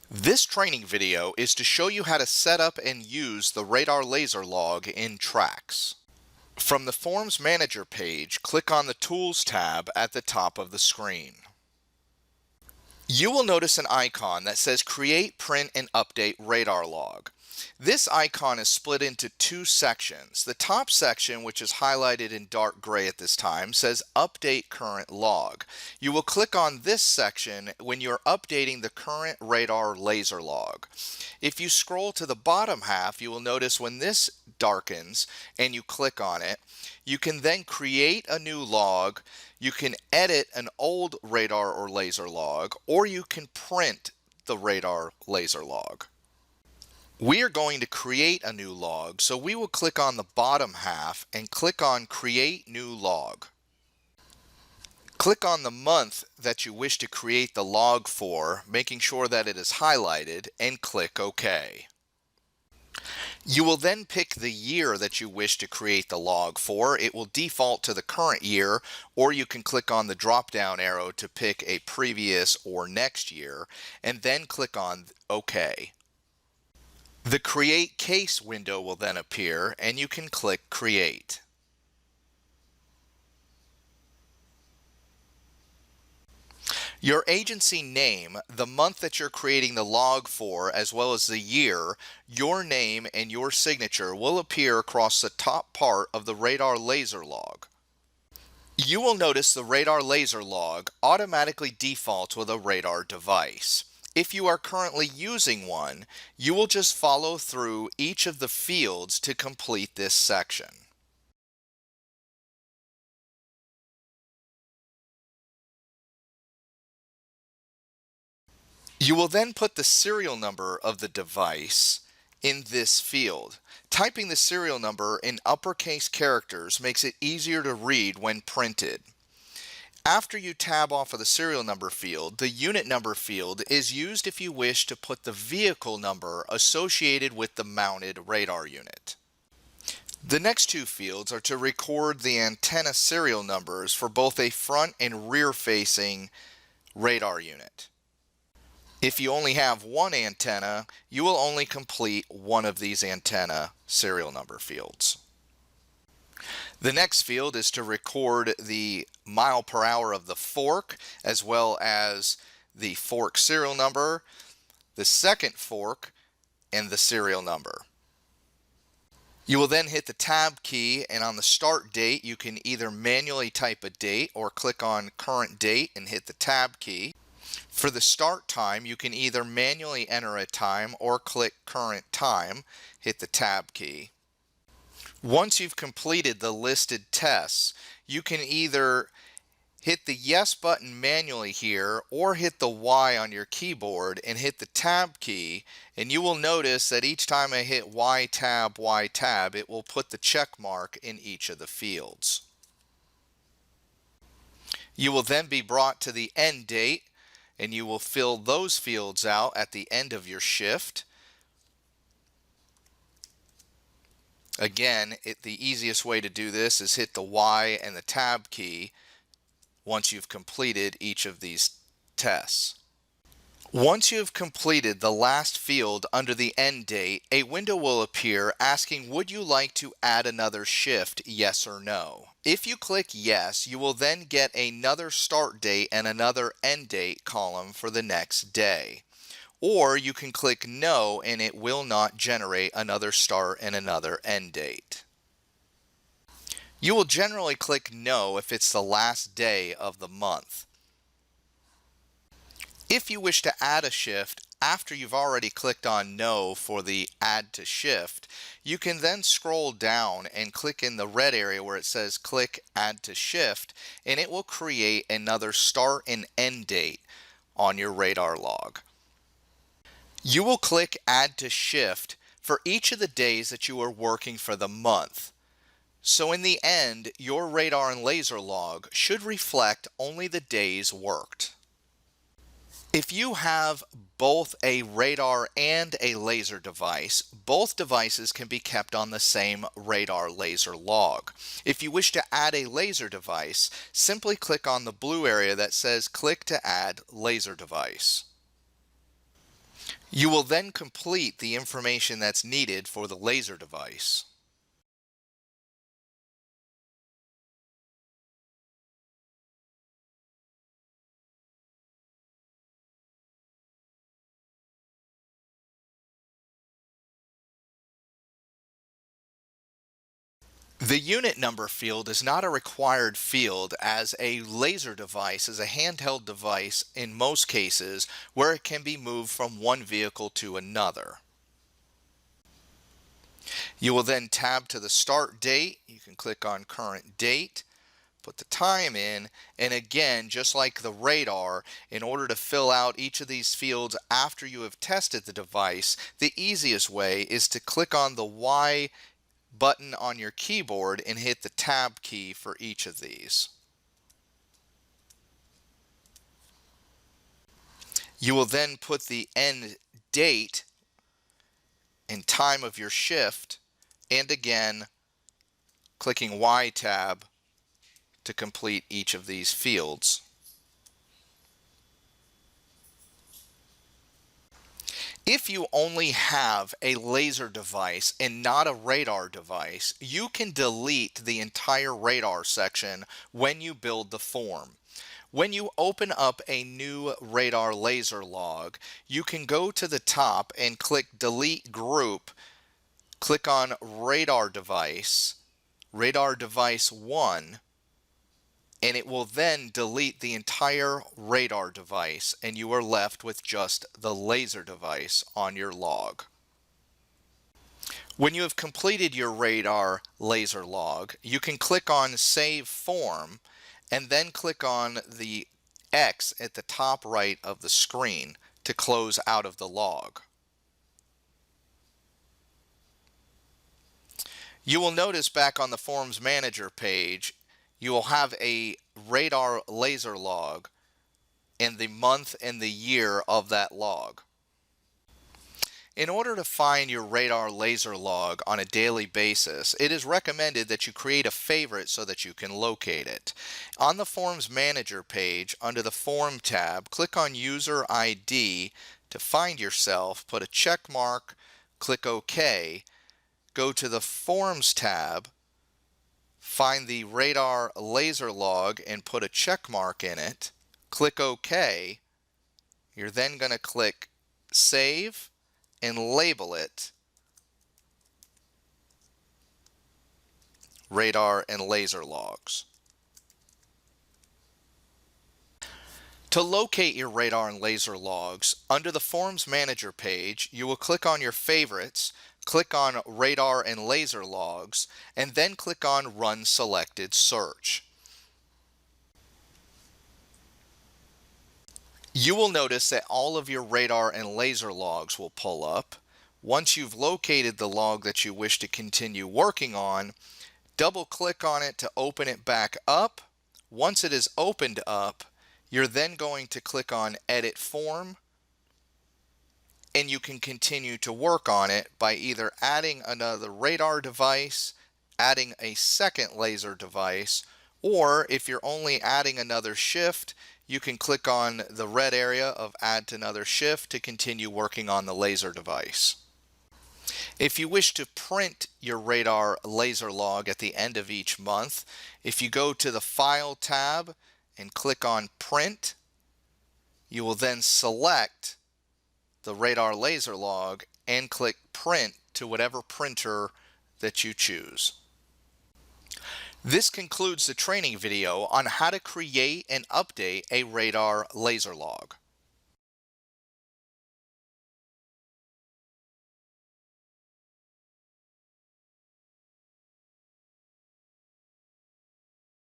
This training video is to show you how to set up and use the radar laser log in TraCS. From the Forms Manager page, click on the Tools tab at the top of the screen. You will notice an icon that says Create, Print, and Update Radar Log. This icon is split into two sections. The top section, which is highlighted in dark gray at this time, says Update Current Log. You will click on this section when you're updating the current radar laser log. If you scroll to the bottom half, you will notice when this darkens and you click on it, you can then create a new log. You can edit an old radar or laser log, or you can print the radar laser log. We are going to create a new log, so we will click on the bottom half and click on Create New Log. Click on the month that you wish to create the log for, making sure that it is highlighted, and click OK. You will then pick the year that you wish to create the log for. It will default to the current year, or you can click on the drop-down arrow to pick a previous or next year, and then click on OK. The Create Case window will then appear, and you can click Create. Your agency name, the month that you're creating the log for, as well as the year, your name and your signature will appear across the top part of the radar laser log. You will notice the radar laser log automatically defaults with a radar device. If you are currently using one, you will just follow through each of the fields to complete this section. You will then put the serial number of the device in this field. Typing the serial number in uppercase characters makes it easier to read when printed. After you tab off of the serial number field, the unit number field is used if you wish to put the vehicle number associated with the mounted radar unit. The next two fields are to record the antenna serial numbers for both a front and rear facing radar unit. If you only have one antenna, you will only complete one of these antenna serial number fields. The next field is to record the mile per hour of the fork, as well as the fork serial number, the second fork, and the serial number. You will then hit the tab key, and on the start date you can either manually type a date or click on current date and hit the tab key. For the start time, you can either manually enter a time or click current time, hit the tab key. Once you've completed the listed tests, you can either hit the yes button manually here or hit the Y on your keyboard and hit the tab key, and you will notice that each time I hit Y tab, it will put the check mark in each of the fields. You will then be brought to the end date, and you will fill those fields out at the end of your shift. Again, the easiest way to do this is hit the Y and the tab key once you've completed each of these tests. Once you have completed the last field under the end date, a window will appear asking, would you like to add another shift, yes or no? If you click yes, you will then get another start date and another end date column for the next day. Or you can click no and it will not generate another start and another end date. You will generally click no if it's the last day of the month. If you wish to add a shift after you've already clicked on no for the add to shift, you can then scroll down and click in the red area where it says click add to shift, and it will create another start and end date on your radar log. You will click add to shift for each of the days that you are working for the month. So in the end, your radar and laser log should reflect only the days worked. If you have both a radar and a laser device, both devices can be kept on the same radar laser log. If you wish to add a laser device, simply click on the blue area that says click to add laser device. You will then complete the information that's needed for the laser device. The unit number field is not a required field, as a laser device is a handheld device in most cases where it can be moved from one vehicle to another. You will then tab to the start date. You can click on current date, put the time in, and again, just like the radar, in order to fill out each of these fields after you have tested the device, the easiest way is to click on the Y button on your keyboard and hit the tab key for each of these. You will then put the end date and time of your shift, and again clicking Y tab to complete each of these fields. If you only have a laser device and not a radar device, you can delete the entire radar section when you build the form. When you open up a new radar laser log, you can go to the top and click Delete Group, click on Radar Device 1, and it will then delete the entire radar device, and you are left with just the laser device on your log. When you have completed your radar laser log, you can click on Save Form and then click on the X at the top right of the screen to close out of the log. You will notice back on the Forms Manager page, you will have a radar laser log and the month and the year of that log. In order to find your radar laser log on a daily basis, it is recommended that you create a favorite so that you can locate it. On the Forms Manager page, under the Form tab, click on User ID to find yourself, put a check mark, click OK, go to the Forms tab, find the radar laser log and put a check mark in it, click OK. You're then going to click Save and label it Radar and Laser Logs. To locate your radar and laser logs, under the Forms Manager page, you will click on your favorites, click on Radar and Laser Logs, and then click on Run Selected Search. You will notice that all of your radar and laser logs will pull up. Once you've located the log that you wish to continue working on, double click on it to open it back up. Once it is opened up, you're then going to click on Edit Form, and you can continue to work on it by either adding another radar device, adding a second laser device, or if you're only adding another shift, you can click on the red area of Add to Another Shift to continue working on the laser device. If you wish to print your radar laser log at the end of each month, if you go to the File tab and click on Print, you will then select the radar laser log and click Print to whatever printer that you choose. This concludes the training video on how to create and update a radar laser log.